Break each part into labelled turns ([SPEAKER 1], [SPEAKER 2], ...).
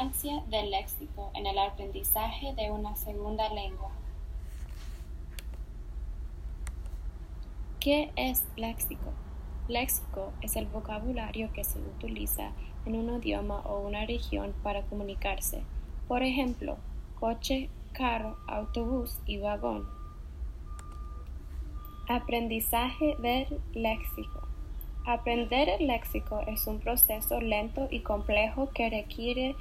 [SPEAKER 1] importancia del léxico en el aprendizaje de una segunda lengua. ¿Qué es léxico? Léxico es el vocabulario que se utiliza en un idioma o una región para comunicarse. Por ejemplo, coche, carro, autobús y vagón. Aprendizaje del léxico. Aprender el léxico es un proceso lento y complejo que requiere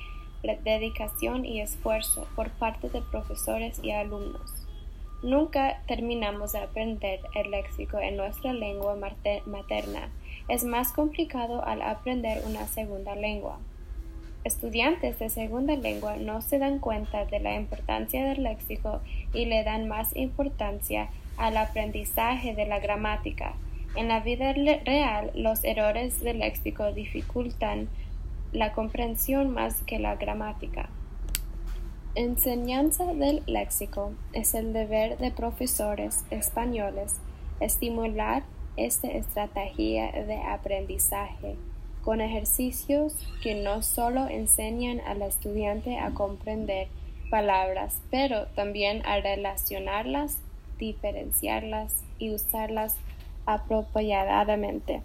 [SPEAKER 1] dedicación y esfuerzo por parte de profesores y alumnos. Nunca terminamos de aprender el léxico en nuestra lengua materna. Es más complicado al aprender una segunda lengua. Estudiantes de segunda lengua no se dan cuenta de la importancia del léxico y le dan más importancia al aprendizaje de la gramática. En la vida real, los errores del léxico dificultan la comprensión más que la gramática. Enseñanza del léxico es el deber de profesores españoles estimular esta estrategia de aprendizaje con ejercicios que no solo enseñan al estudiante a comprender palabras, pero también a relacionarlas, diferenciarlas y usarlas apropiadamente.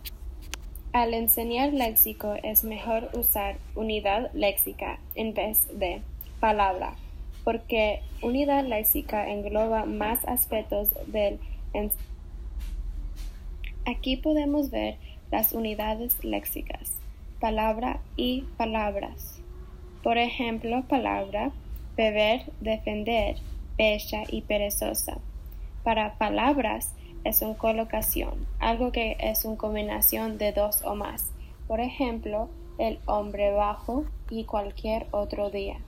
[SPEAKER 1] Al enseñar léxico es mejor usar unidad léxica en vez de palabra, porque unidad léxica engloba más aspectos del Aquí podemos ver las unidades léxicas, palabra y palabras. Por ejemplo, palabra, beber, defender, bella y perezosa. Para palabras es una colocación, algo que es una combinación de dos o más. Por ejemplo, el hombre bajo y cualquier otro día.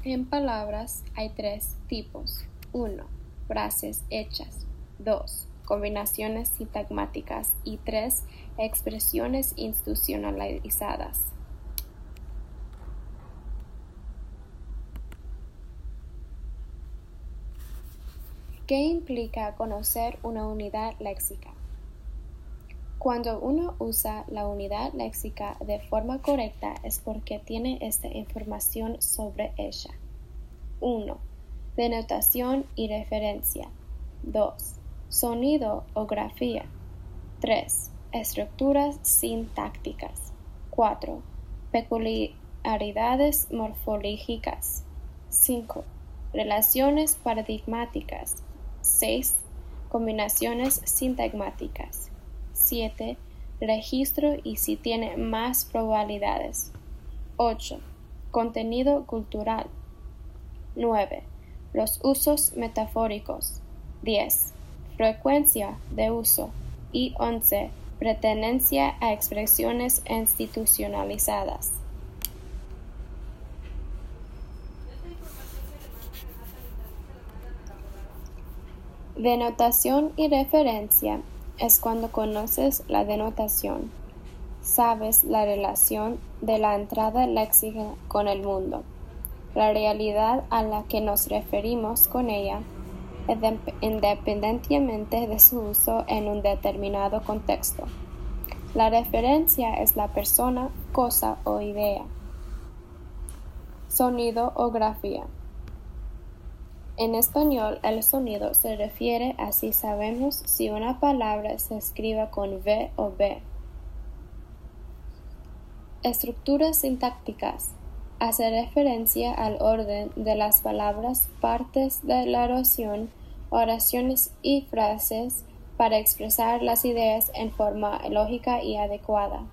[SPEAKER 1] En palabras hay tres tipos. 1. Frases hechas. 2. Combinaciones sintagmáticas. Y 3. Expresiones institucionalizadas. ¿Qué implica conocer una unidad léxica? Cuando uno usa la unidad léxica de forma correcta es porque tiene esta información sobre ella. 1. Denotación y referencia. 2. Sonido o grafía. 3. Estructuras sintácticas. 4. Peculiaridades morfológicas. 5. Relaciones paradigmáticas. 6. Combinaciones sintagmáticas. 7. Registro y si tiene más probabilidades. 8. Contenido cultural. 9. Los usos metafóricos. 10. Frecuencia de uso. Y 11. Pertenencia a expresiones institucionalizadas. Denotación y referencia es cuando conoces la denotación, sabes la relación de la entrada léxica con el mundo, la realidad a la que nos referimos con ella, independientemente de su uso en un determinado contexto. La referencia es la persona, cosa o idea. Sonido o grafía. En español, el sonido se refiere a si sabemos si una palabra se escribe con V o B. Estructuras sintácticas. Hace referencia al orden de las palabras, partes de la oración, oraciones y frases para expresar las ideas en forma lógica y adecuada.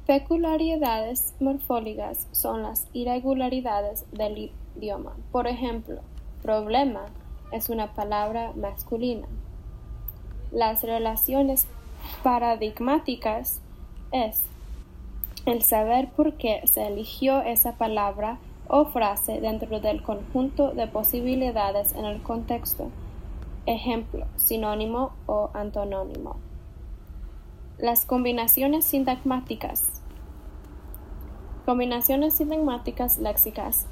[SPEAKER 1] Peculiaridades morfológicas son las irregularidades del idioma. Por ejemplo, problema es una palabra masculina. Las relaciones paradigmáticas es el saber por qué se eligió esa palabra o frase dentro del conjunto de posibilidades en el contexto. Ejemplo, sinónimo o antónimo. Las combinaciones sintagmáticas. Combinaciones sintácticas léxicas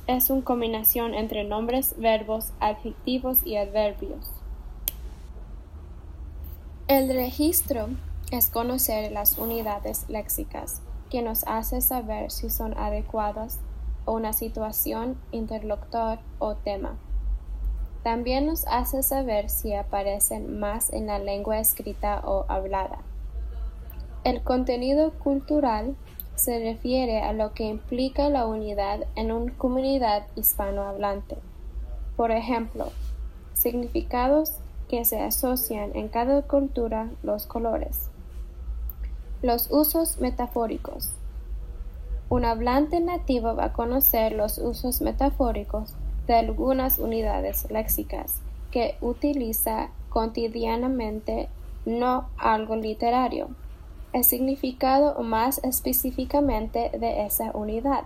[SPEAKER 1] es una combinación entre nombres, verbos, adjetivos y adverbios. El registro es conocer las unidades léxicas, que nos hace saber si son adecuadas a una situación, interlocutor o tema. También nos hace saber si aparecen más en la lengua escrita o hablada. El contenido cultural se refiere a lo que implica la unidad en una comunidad hispanohablante. Por ejemplo, significados que se asocian en cada cultura, los colores. Los usos metafóricos. Un hablante nativo va a conocer los usos metafóricos de algunas unidades léxicas que utiliza cotidianamente, no algo literario. El significado más específicamente de esa unidad.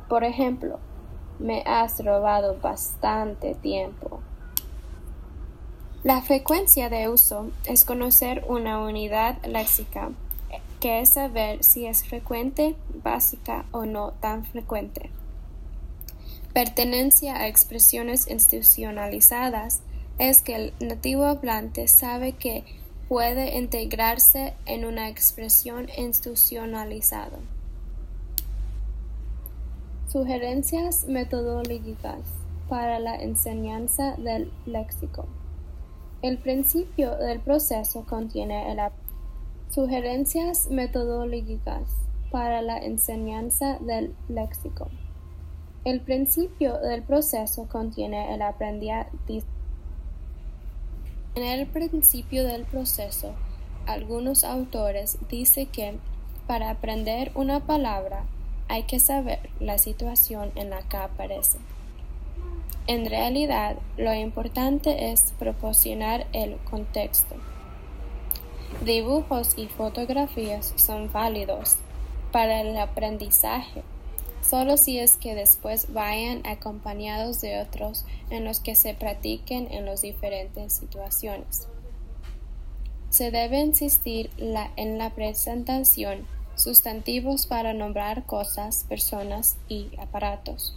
[SPEAKER 1] Por ejemplo, me has robado bastante tiempo. La frecuencia de uso es conocer una unidad léxica, que es saber si es frecuente, básica o no tan frecuente. Pertenencia a expresiones institucionalizadas es que el nativo hablante sabe que puede integrarse en una expresión institucionalizada. Sugerencias metodológicas para la enseñanza del léxico. El principio del proceso contiene sugerencias metodológicas para la enseñanza del léxico. El principio del proceso contiene el aprendizaje. En el principio del proceso, algunos autores dicen que para aprender una palabra hay que saber la situación en la que aparece. En realidad, lo importante es proporcionar el contexto. Dibujos y fotografías son válidos para el aprendizaje, solo si es que después vayan acompañados de otros en los que se practiquen en las diferentes situaciones. Se debe insistir en la presentación, sustantivos para nombrar cosas, personas y aparatos,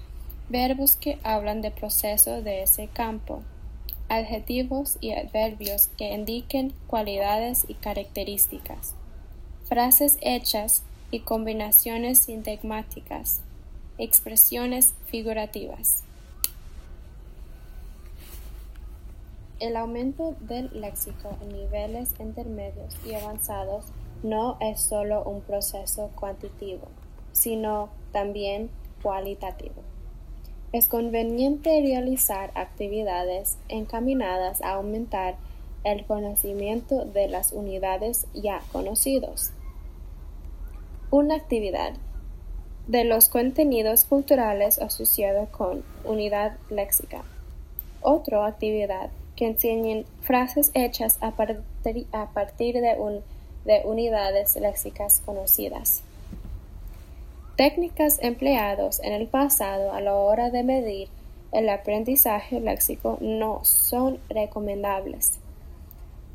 [SPEAKER 1] verbos que hablan del proceso de ese campo, adjetivos y adverbios que indiquen cualidades y características, frases hechas y combinaciones sintácticas, expresiones figurativas. El aumento del léxico en niveles intermedios y avanzados no es solo un proceso cuantitativo, sino también cualitativo. Es conveniente realizar actividades encaminadas a aumentar el conocimiento de las unidades ya conocidos. Una actividad de los contenidos culturales asociados con unidad léxica. Otra actividad que enseñen frases hechas a partir de unidades léxicas conocidas. Técnicas empleadas en el pasado a la hora de medir el aprendizaje léxico no son recomendables.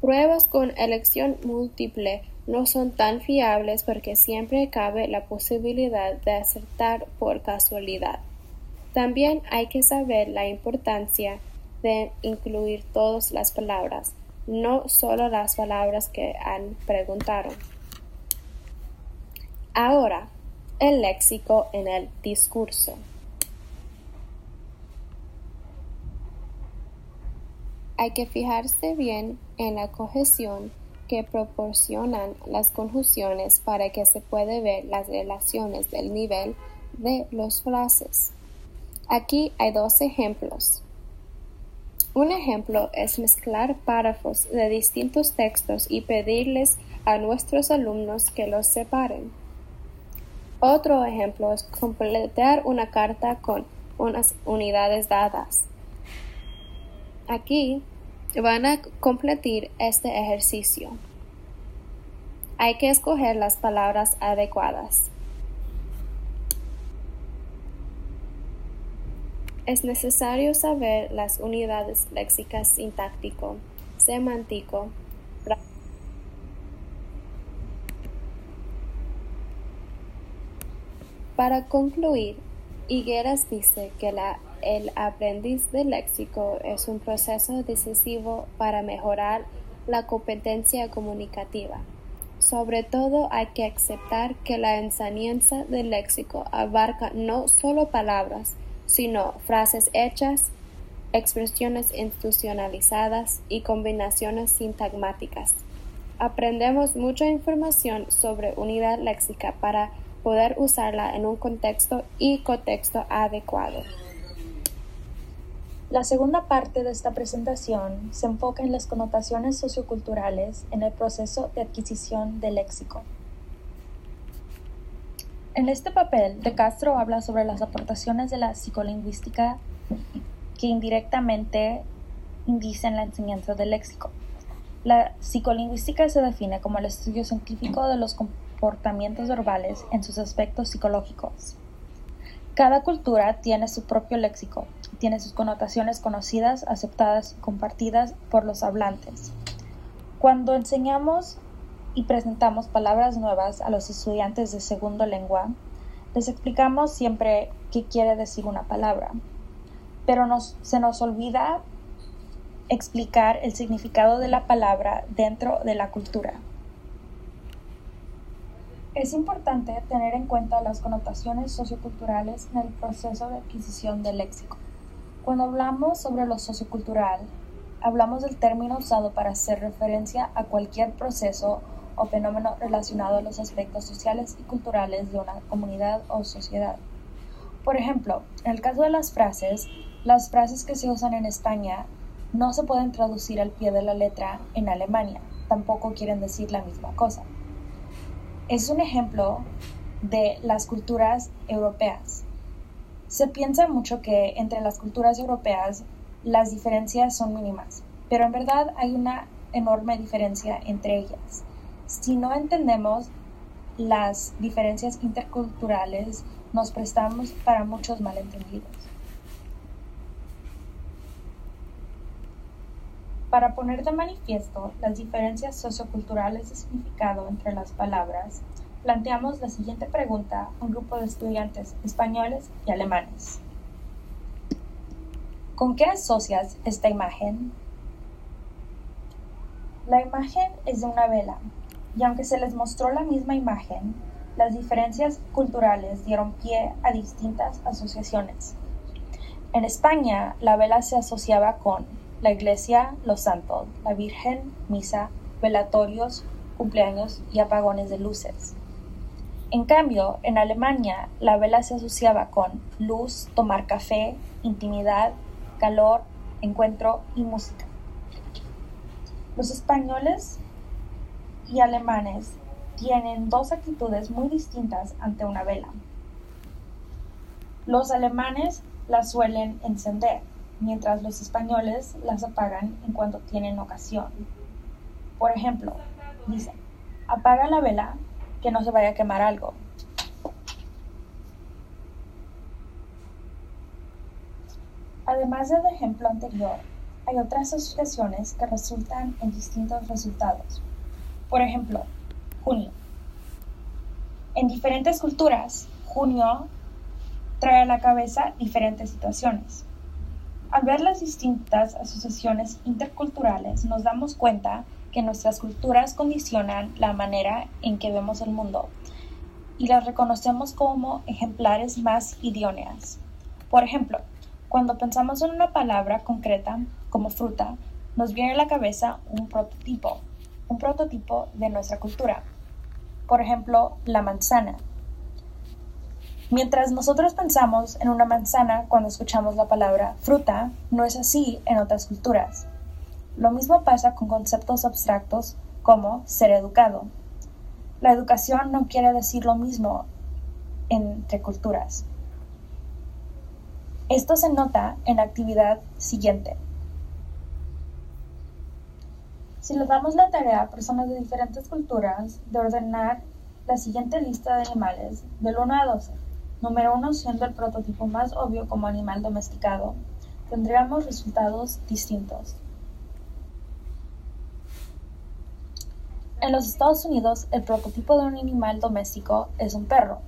[SPEAKER 1] Pruebas con elección múltiple no son tan fiables porque siempre cabe la posibilidad de acertar por casualidad. También hay que saber la importancia de incluir todas las palabras, no solo las palabras que han preguntado. Ahora, el léxico en el discurso. Hay que fijarse bien en la cohesión que proporcionan las conjunciones para que se pueda ver las relaciones del nivel de las frases. Aquí hay dos ejemplos. Un ejemplo es mezclar párrafos de distintos textos y pedirles a nuestros alumnos que los separen. Otro ejemplo es completar una carta con unas unidades dadas. Aquí van a completar este ejercicio. Hay que escoger las palabras adecuadas. Es necesario saber las unidades léxicas sintáctico, semántico, Para concluir, Higueras dice que el aprendiz del léxico es un proceso decisivo para mejorar la competencia comunicativa. Sobre todo hay que aceptar que la enseñanza del léxico abarca no solo palabras, sino frases hechas, expresiones institucionalizadas y combinaciones sintagmáticas. Aprendemos mucha información sobre unidad léxica para poder usarla en un contexto y contexto adecuado.
[SPEAKER 2] La segunda parte de esta presentación se enfoca en las connotaciones socioculturales en el proceso de adquisición del léxico. En este papel, De Castro habla sobre las aportaciones de la psicolingüística que indirectamente indicen la enseñanza del léxico. La psicolingüística se define como el estudio científico de los comportamientos verbales en sus aspectos psicológicos. Cada cultura tiene su propio léxico, tiene sus connotaciones conocidas, aceptadas y compartidas por los hablantes. Cuando enseñamos y presentamos palabras nuevas a los estudiantes de segunda lengua, les explicamos siempre qué quiere decir una palabra, pero se nos olvida explicar el significado de la palabra dentro de la cultura. Es importante tener en cuenta las connotaciones socioculturales en el proceso de adquisición del léxico. Cuando hablamos sobre lo sociocultural, hablamos del término usado para hacer referencia a cualquier proceso o fenómeno relacionado a los aspectos sociales y culturales de una comunidad o sociedad. Por ejemplo, en el caso de las frases que se usan en España no se pueden traducir al pie de la letra en Alemania, tampoco quieren decir la misma cosa. Es un ejemplo de las culturas europeas. Se piensa mucho que entre las culturas europeas las diferencias son mínimas, pero en verdad hay una enorme diferencia entre ellas. Si no entendemos las diferencias interculturales, nos prestamos para muchos malentendidos. Para poner de manifiesto las diferencias socioculturales de significado entre las palabras, planteamos la siguiente pregunta a un grupo de estudiantes españoles y alemanes. ¿Con qué asocias esta imagen? La imagen es de una vela, y aunque se les mostró la misma imagen, las diferencias culturales dieron pie a distintas asociaciones. En España, la vela se asociaba con la iglesia, los santos, la Virgen, misa, velatorios, cumpleaños y apagones de luces. En cambio, en Alemania, la vela se asociaba con luz, tomar café, intimidad, calor, encuentro y música. Los españoles y alemanes tienen dos actitudes muy distintas ante una vela. Los alemanes la suelen encender, mientras los españoles las apagan en cuanto tienen ocasión. Por ejemplo, dicen, apaga la vela, que no se vaya a quemar algo. Además del ejemplo anterior, hay otras asociaciones que resultan en distintos resultados. Por ejemplo, junio. En diferentes culturas, junio trae a la cabeza diferentes situaciones. Al ver las distintas asociaciones interculturales, nos damos cuenta que nuestras culturas condicionan la manera en que vemos el mundo y las reconocemos como ejemplares más idóneas. Por ejemplo, cuando pensamos en una palabra concreta, como fruta, nos viene a la cabeza un prototipo de nuestra cultura. Por ejemplo, la manzana. Mientras nosotros pensamos en una manzana cuando escuchamos la palabra fruta, no es así en otras culturas. Lo mismo pasa con conceptos abstractos como ser educado. La educación no quiere decir lo mismo entre culturas. Esto se nota en la actividad siguiente. Si le damos la tarea a personas de diferentes culturas de ordenar la siguiente lista de animales del 1 a 12, número 1 siendo el prototipo más obvio como animal domesticado, tendríamos resultados distintos. En los Estados Unidos, el prototipo de un animal doméstico es un perro.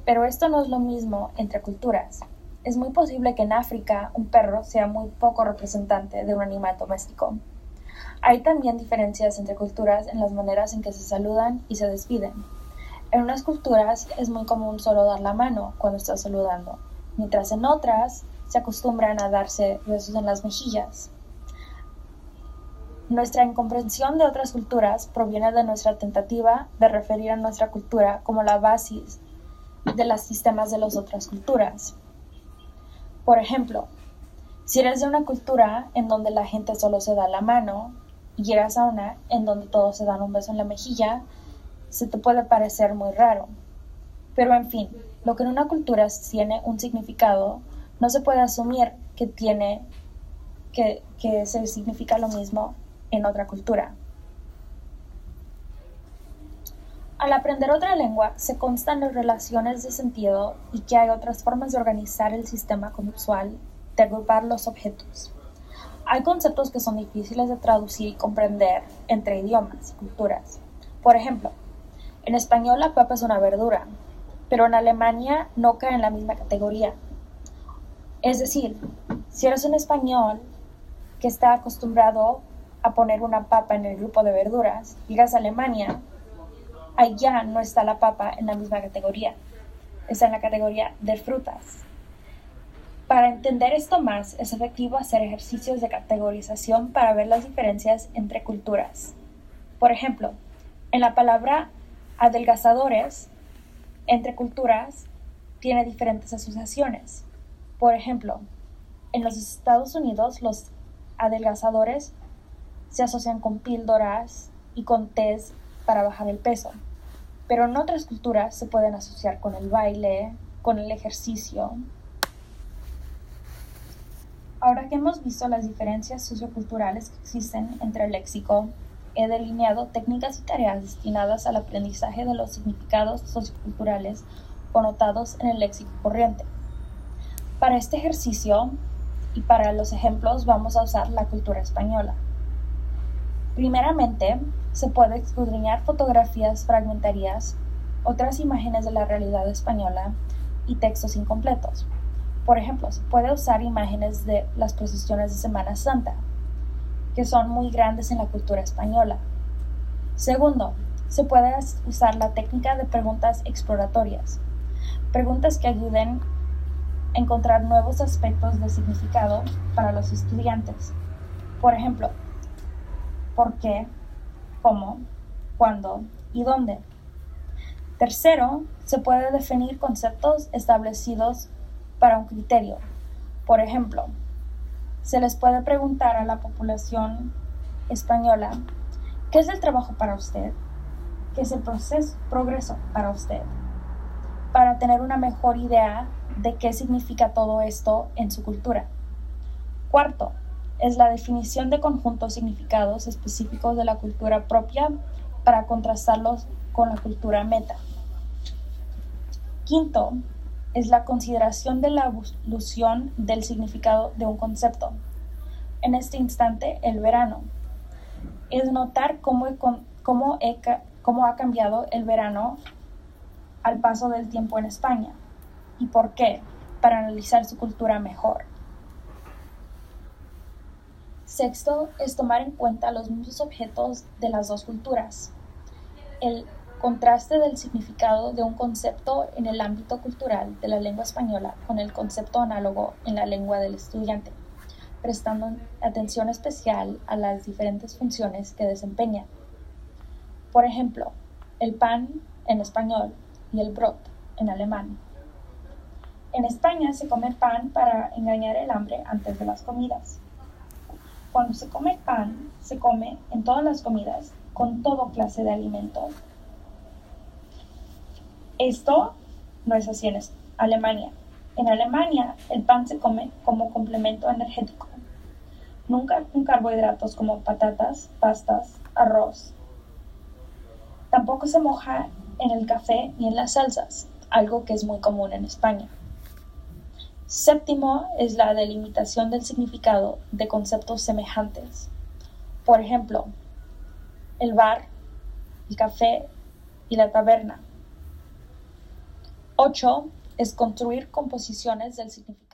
[SPEAKER 2] Pero esto no es lo mismo entre culturas. Es muy posible que en África un perro sea muy poco representante de un animal doméstico. Hay también diferencias entre culturas en las maneras en que se saludan y se despiden. En unas culturas es muy común solo dar la mano cuando estás saludando, mientras en otras se acostumbran a darse besos en las mejillas. Nuestra incomprensión de otras culturas proviene de nuestra tentativa de referir a nuestra cultura como la base de los sistemas de las otras culturas. Por ejemplo, si eres de una cultura en donde la gente solo se da la mano y llegas a una en donde todos se dan un beso en la mejilla, se te puede parecer muy raro. Pero en fin, lo que en una cultura tiene un significado, no se puede asumir que se significa lo mismo en otra cultura. Al aprender otra lengua, se constan las relaciones de sentido y que hay otras formas de organizar el sistema conceptual, de agrupar los objetos. Hay conceptos que son difíciles de traducir y comprender entre idiomas y culturas. Por ejemplo, en español la papa es una verdura, pero en Alemania no cae en la misma categoría. Es decir, si eres un español que está acostumbrado a poner una papa en el grupo de verduras, llegas a Alemania, allá no está la papa en la misma categoría, está en la categoría de frutas. Para entender esto más, es efectivo hacer ejercicios de categorización para ver las diferencias entre culturas. Por ejemplo, en la palabra adelgazadores, entre culturas, tiene diferentes asociaciones. Por ejemplo, en los Estados Unidos, los adelgazadores se asocian con píldoras y con tés para bajar el peso. Pero en otras culturas se pueden asociar con el baile, con el ejercicio. Ahora que hemos visto las diferencias socioculturales que existen entre el léxico, he delineado técnicas y tareas destinadas al aprendizaje de los significados socioculturales connotados en el léxico corriente. Para este ejercicio y para los ejemplos vamos a usar la cultura española. Primeramente, se puede escudriñar fotografías fragmentarias, otras imágenes de la realidad española y textos incompletos. Por ejemplo, se puede usar imágenes de las procesiones de Semana Santa, que son muy grandes en la cultura española. Segundo, se puede usar la técnica de preguntas exploratorias, preguntas que ayuden a encontrar nuevos aspectos de significado para los estudiantes. Por ejemplo, ¿por qué? ¿Cómo? ¿Cuándo? ¿Y dónde? Tercero, se puede definir conceptos establecidos para un criterio. Por ejemplo, se les puede preguntar a la población española, ¿qué es el trabajo para usted? ¿Qué es el progreso para usted? Para tener una mejor idea de qué significa todo esto en su cultura. Cuarto, es la definición de conjuntos significados específicos de la cultura propia para contrastarlos con la cultura meta. Quinto, es la consideración de la evolución del significado de un concepto. En este instante, el verano. Es notar cómo ha cambiado el verano al paso del tiempo en España y por qué, para analizar su cultura mejor. Sexto, es tomar en cuenta los mismos objetos de las dos culturas. El contraste del significado de un concepto en el ámbito cultural de la lengua española con el concepto análogo en la lengua del estudiante, prestando atención especial a las diferentes funciones que desempeña. Por ejemplo, el pan en español y el Brot en alemán. En España se come pan para engañar el hambre antes de las comidas. Cuando se come pan, se come en todas las comidas, con toda clase de alimentos. Esto no es así en Alemania. En Alemania, el pan se come como complemento energético, nunca con carbohidratos como patatas, pastas, arroz. Tampoco se moja en el café ni en las salsas, algo que es muy común en España. Séptimo es la delimitación del significado de conceptos semejantes. Por ejemplo, el bar, el café y la taberna. 8 es construir composiciones del significado.